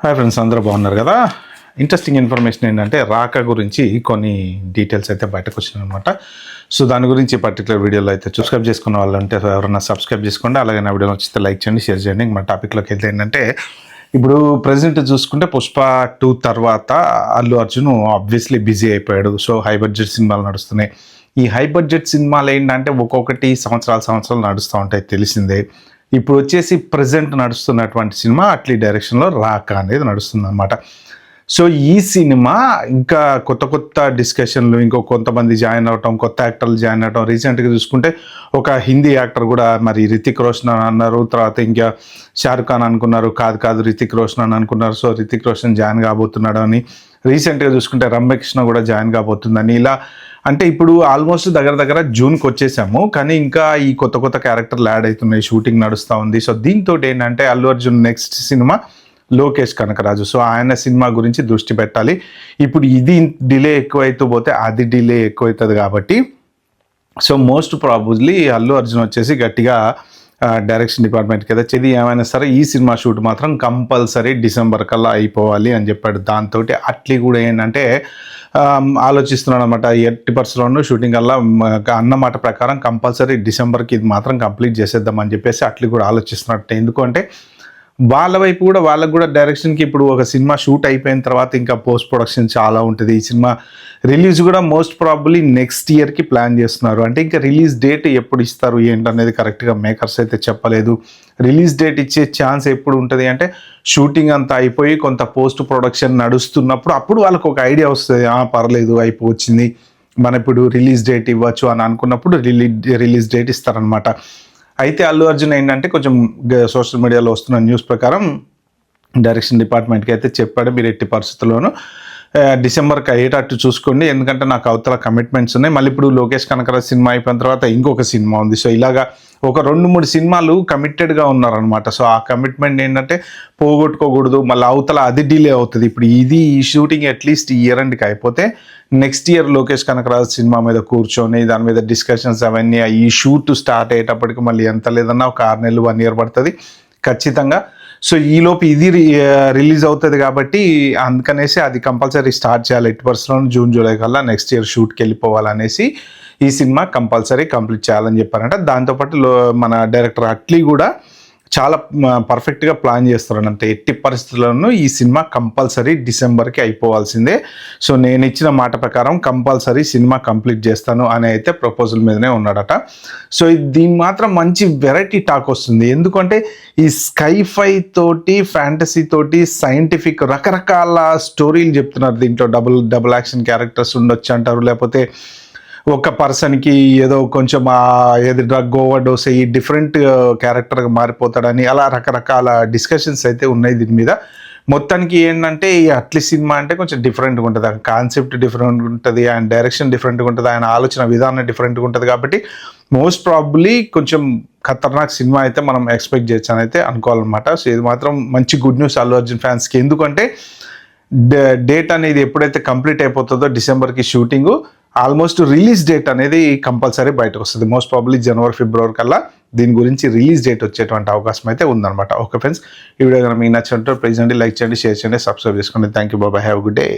Hi friends, అందరూ బాగున్నారు కదా. ఇంట్రెస్టింగ్ ఇన్ఫర్మేషన్ ఏంటంటే రాక గురించి కొన్ని డీటెయిల్స్ అయితే బయటకు వచ్చినాయి అనమాట. సో దాని గురించి పర్టికులర్ వీడియోలో అయితే సబ్స్క్రైబ్ చేసుకున్న వాళ్ళు అంటే ఎవరైనా సబ్స్క్రైబ్ చేసుకోండి. అలాగే నా వీడియో వచ్చితే లైక్ చేయండి, షేర్ చేయండి. మన టాపిక్లోకి వెళ్తే ఏంటంటే ఇప్పుడు ప్రజెంట్ చూసుకుంటే పుష్ప 2 తర్వాత అల్లు అర్జున్ ఆబ్వియస్లీ బిజీ అయిపోయాడు. సో హై బడ్జెట్ సినిమాలు నడుస్తున్నాయి. ఈ హై బడ్జెట్ సినిమాలు ఏంటంటే ఒక్కొక్కటి సంవత్సరాలు నడుస్తూ ఉంటాయి, తెలిసిందే. ఇప్పుడు వచ్చేసి ప్రజెంట్ నడుస్తున్నటువంటి సినిమా అట్లీ డైరెక్షన్లో రాక అనేది నడుస్తుంది అనమాట. సో ఈ సినిమా ఇంకా కొత్త డిస్కషన్లు, ఇంకో కొంతమంది జాయిన్ అవటం, కొత్త యాక్టర్లు జాయిన్ అవటం. రీసెంట్గా చూసుకుంటే ఒక హిందీ యాక్టర్ కూడా మరి రితిక్ రోషన్ అని అన్నారు, తర్వాత ఇంకా షారుఖ్ ఖాన్ అనుకున్నారు, కాదు రితిక్ రోషన్ అని అనుకున్నారు. సో రితిక్ రోషన్ జాయిన్ కాబోతున్నాడు అని. రీసెంట్గా చూసుకుంటే రమ్యకృష్ణ కూడా జాయిన్ కాబోతుందని. ఇలా అంటే ఇప్పుడు ఆల్మోస్ట్ దగ్గర జూన్కి వచ్చేసాము, కానీ ఇంకా ఈ కొత్త క్యారెక్టర్లు యాడ్ అవుతున్నాయి, షూటింగ్ నడుస్తూ ఉంది. సో దీంతో ఏంటంటే Allu Arjun next cinema Lokesh Kanagaraj. So ఆయన సినిమా గురించి దృష్టి పెట్టాలి. ఇప్పుడు ఇది డిలే ఎక్కువైతూ పోతే అది డిలే ఎక్కువవుతుంది కాబట్టి so most probably Allu Arjun వచ్చేసి గట్టిగా డైరెక్షన్ డిపార్ట్మెంట్కి అయితే ఇది ఏమైనా సరే ఈ సినిమా షూట్ మాత్రం కంపల్సరీ డిసెంబర్ కల్లా అయిపోవాలి అని చెప్పాడు. దాంతో అట్లీ కూడా ఏంటంటే ఆలోచిస్తున్నాడు అనమాట. 80% షూటింగ్ వల్ల అన్నమాట ప్రకారం కంపల్సరీ డిసెంబర్కి ఇది మాత్రం కంప్లీట్ చేసేద్దామని చెప్పేసి అట్లీ కూడా ఆలోచిస్తున్నట్టు. ఎందుకంటే వాళ్ళకు కూడా డైరెక్షన్కి ఇప్పుడు ఒక సినిమా షూట్ అయిపోయిన తర్వాత ఇంకా పోస్ట్ ప్రొడక్షన్ చాలా ఉంటుంది. ఈ సినిమా రిలీజ్ కూడా మోస్ట్ ప్రాబబ్లీ నెక్స్ట్ ఇయర్కి ప్లాన్ చేస్తున్నారు. అంటే ఇంకా రిలీజ్ డేట్ ఎప్పుడు ఇస్తారు ఏంటనేది కరెక్ట్గా మేకర్స్ అయితే చెప్పలేదు. రిలీజ్ డేట్ ఇచ్చే ఛాన్స్ ఎప్పుడు ఉంటుంది అంటే షూటింగ్ అంతా అయిపోయి కొంత పోస్ట్ ప్రొడక్షన్ నడుస్తున్నప్పుడు అప్పుడు వాళ్ళకు ఒక ఐడియా వస్తుంది, పర్లేదు అయిపోవచ్చింది, మనం ఇప్పుడు రిలీజ్ డేట్ ఇవ్వచ్చు అని అనుకున్నప్పుడు రిలీజ్ డేట్ ఇస్తారనమాట. అయితే అల్లు అర్జున్ ఏంటంటే కొంచెం సోషల్ మీడియాలో వస్తున్న న్యూస్ ప్రకారం డైరెక్షన్ డిపార్ట్మెంట్కి అయితే చెప్పాడు, మీరు ఎట్టి పరిస్థితుల్లోనూ డిసెంబర్కి అయ్యేటట్టు చూసుకోండి, ఎందుకంటే నాకు అవతల కమిట్మెంట్స్ ఉన్నాయి. మళ్ళీ ఇప్పుడు లోకేష్ కనకరాజ్ సినిమా అయిపోయిన తర్వాత ఇంకొక సినిమా ఉంది. సో ఇలాగా ఒక 2-3 సినిమాలు కమిటెడ్గా ఉన్నారనమాట. సో ఆ కమిట్మెంట్ ఏంటంటే పోగొట్టుకోకూడదు, మళ్ళీ అవతల అది డిలే అవుతుంది. ఇప్పుడు ఈ షూటింగ్ అట్లీస్ట్ ఈ ఇయర్ ఎండ్కి అయిపోతే next year Lokesh Kanagaraj cinema మీద కూర్చొని దాని మీద డిస్కషన్స్ అవన్నీ ఈ షూట్ స్టార్ట్ అయ్యేటప్పటికి మళ్ళీ ఎంత లేదన్నా ఒక 6 నెలలు 1 ఇయర్ పడుతుంది ఖచ్చితంగా. సో ఈలోపు ఇది రిలీజ్ అవుతుంది కాబట్టి అందుకనేసి అది కంపల్సరీ స్టార్ట్ చేయాలి. 80% జూన్ జూలై కల్లా నెక్స్ట్ ఇయర్ షూట్కి వెళ్ళిపోవాలనేసి ఈ సినిమా కంపల్సరీ కంప్లీట్ చేయాలని చెప్పారంట. దాంతోపాటు మన డైరెక్టర్ అట్లీ కూడా చాలా పర్ఫెక్ట్గా ప్లాన్ చేస్తారంట. ఎట్టి పరిస్థితుల్లోనూ ఈ సినిమా కంపల్సరీ డిసెంబర్కి అయిపోవాల్సిందే. సో నేను ఇచ్చిన మాట ప్రకారం కంపల్సరీ సినిమా కంప్లీట్ చేస్తాను అని అయితే ప్రపోజల్ మీదనే ఉన్నాడట. సో దీని మాత్రం మంచి వెరైటీ టాక్ వస్తుంది. ఎందుకంటే ఈ స్కైఫై తోటి, ఫ్యాంటసీ తోటి, సైంటిఫిక్ రకరకాల స్టోరీలు చెప్తున్నారు. దీంట్లో డబుల్ యాక్షన్ క్యారెక్టర్స్ ఉండొచ్చు అంటారు, లేకపోతే ఒక పర్సన్కి ఏదో కొంచెం ఏది డ్రగ్ ఓవర్ డోస్ అయ్యి డిఫరెంట్ క్యారెక్టర్గా మారిపోతాడని అలా రకరకాల డిస్కషన్స్ అయితే ఉన్నాయి దీని మీద. మొత్తానికి ఏంటంటే ఈ అట్లీ సినిమా అంటే కొంచెం డిఫరెంట్గా ఉంటుంది, ఆయన కాన్సెప్ట్ డిఫరెంట్గా ఉంటుంది, ఆయన డైరెక్షన్ డిఫరెంట్గా ఉంటుంది, ఆయన ఆలోచన విధానం డిఫరెంట్గా ఉంటుంది. కాబట్టి మోస్ట్ ప్రాబబ్లీ కొంచెం ఖతర్నాక్ సినిమా అయితే మనం ఎక్స్పెక్ట్ చేయొచ్చు అని అయితే అనుకోవాలన్నమాట. సో ఇది మాత్రం మంచి గుడ్ న్యూస్ అల్లు అర్జున్ ఫ్యాన్స్కి. ఎందుకంటే డేట్ అనేది ఎప్పుడైతే కంప్లీట్ అయిపోతుందో డిసెంబర్కి షూటింగ్, ఆల్మోస్ట్ రిలీజ్ డేట్ అనేది కంపల్సరీ బయటకు వస్తుంది. మోస్ట్ ప్రాబబ్లీ జనవరి ఫిబ్రవరి కల్లా దీని గురించి రిలీజ్ డేట్ వచ్చేటువంటి అవకాశం అయితే ఉందన్నమాట. ఓకే ఫ్రెండ్స్, ఈ వీడియో కనుక మీకు నచ్చినట్టు ప్లీజ్ అండి లైక్ చేయండి, షేర్ చేయండి, సబ్స్క్రైబ్ చేసుకోండి. Thank you, bye, have good day.